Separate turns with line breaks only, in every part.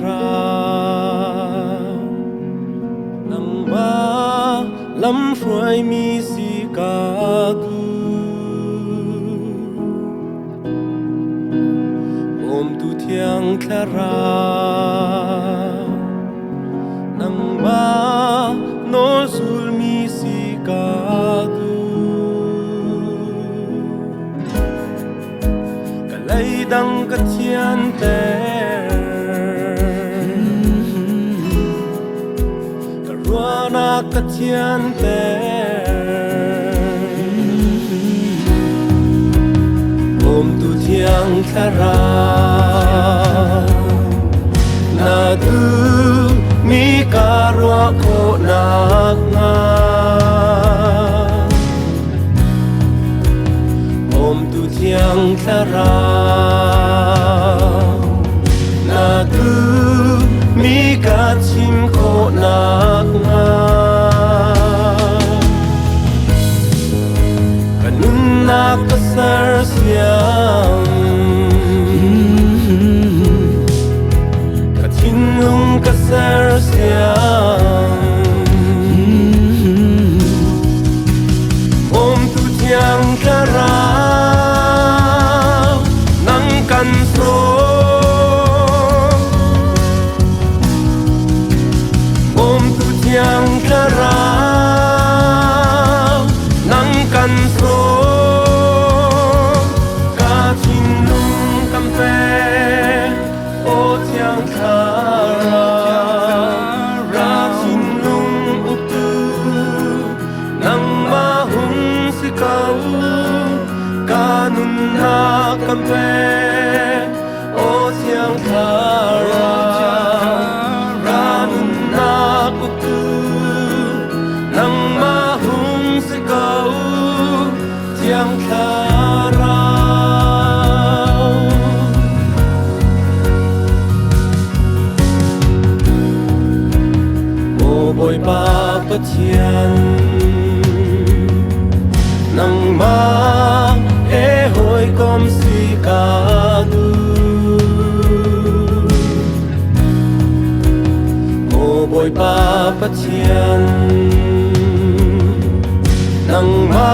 rao nang ma lam phruai mi si ka tu om tu thiang thla rao nang ma no sul mi si ka tu ka lei dang ka thian te ka ruana ka thian te om tu thiang thla rao na tu mi ka rua ko nak nga om tu thiang thla rao na tu mi ka chim ko nak nga kanun na ka sar siam nung ka sar siam om tu thiang thla rao nang kan so om tu thiang thla rao nang kan so ka chin nung kam pe o thiang thla kanun na kampe o thiang thla rao kanun na kutu nang ma hung si kau thiang thla rao o boy pa pathian nang ma e hoi kom si ka du o boy pa pathian nang ma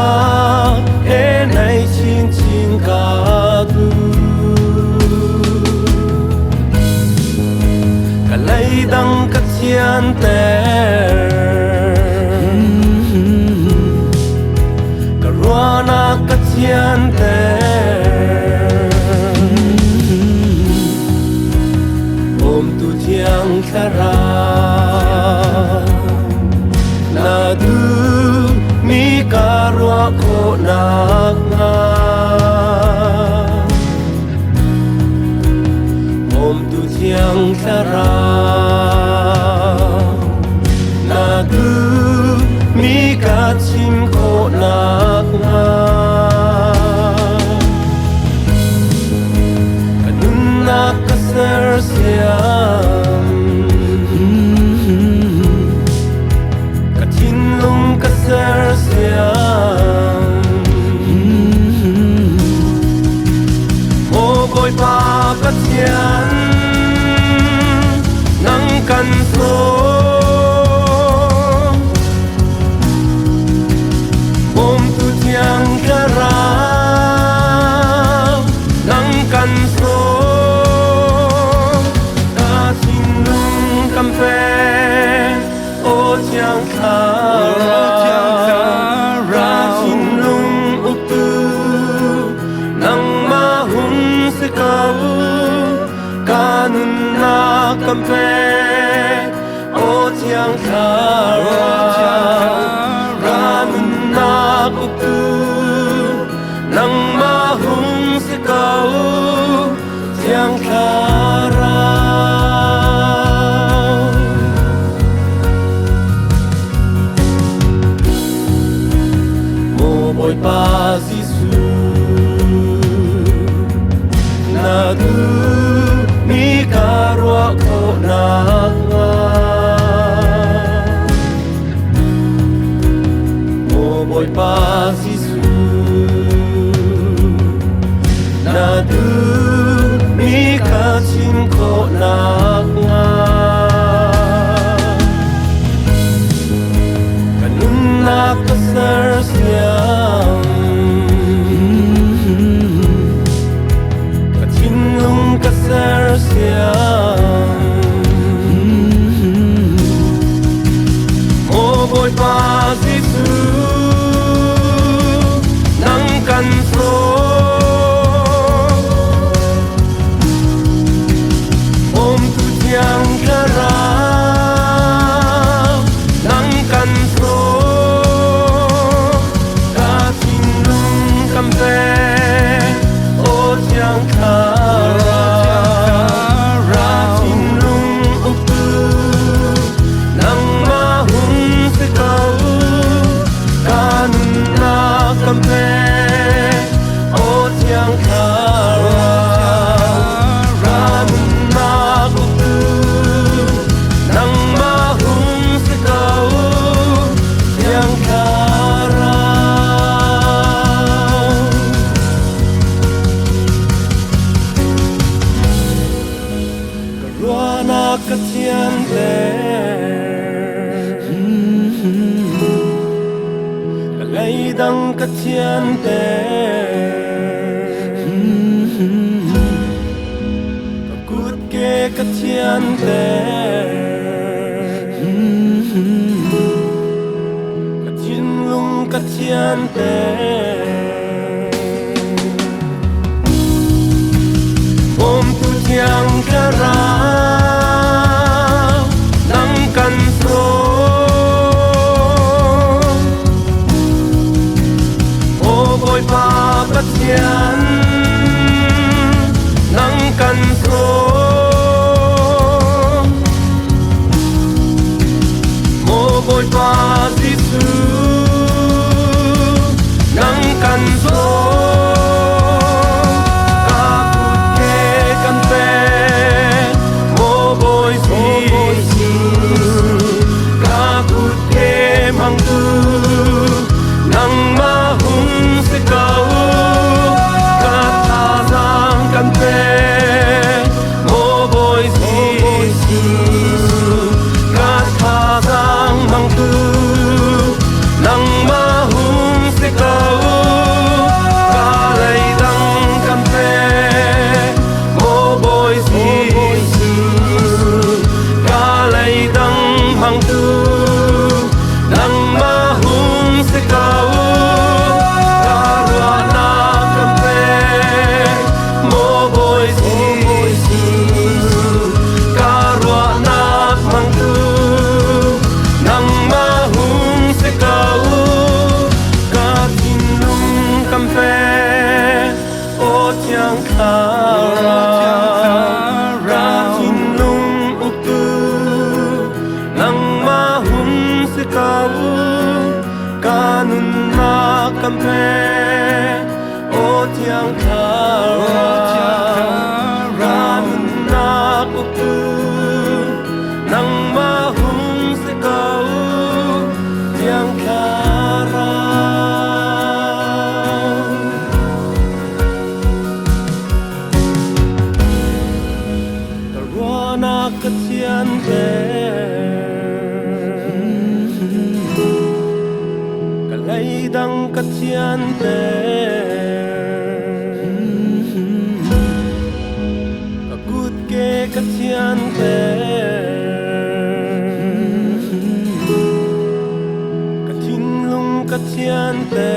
e nai chin chin ka du ka lei dang ka thian te ruana ka thian te om tu thiang thla rao na du mi ka rua ko nak nga om tu thiang thla rao na du mi ka chim ko nak nga kanun na ka sar siam ka thin lung ka sar siam o boy pa pathian nang kan so thiang thla rao nang kan so ka chin nung kam pe o thiang thla rao chin nung utu nang ma hung si kau kanun na kam pe o thiang thla rao kanun na kutu nang ma hung si kau thiang thla rao mo boy pa Giêsu na du mi ka rua ko nak nga mo boy pa Giêsu na du mi ka chim ko nak nga lại đăng cất thiên tế cút kê cất thiên tế cất thiên lung cất thiên tế ôm tu thiang ca ra nắng căn số ôi ba bất thiên nắng căn số mô ôi ba Giêsu nắng căn số ca cút kê căn tê mô ôi Giêsu ca cút kê mang tư nắng ma hung sẽ cầu ca tha giang căn tê mô bồi Giêsu ca tha giang mang tư nắng ma hung sẽ cầu ca lấy đăng căn tê mô bồi Giêsu ca lấy đăng mang tư nắng ma hung sẽ cầu Kampe o tiang kara ranun na kuku nang mahung se kau tiang kara karwana ketian te kalai dang ketian te akut ke ketian te katin lung ketian te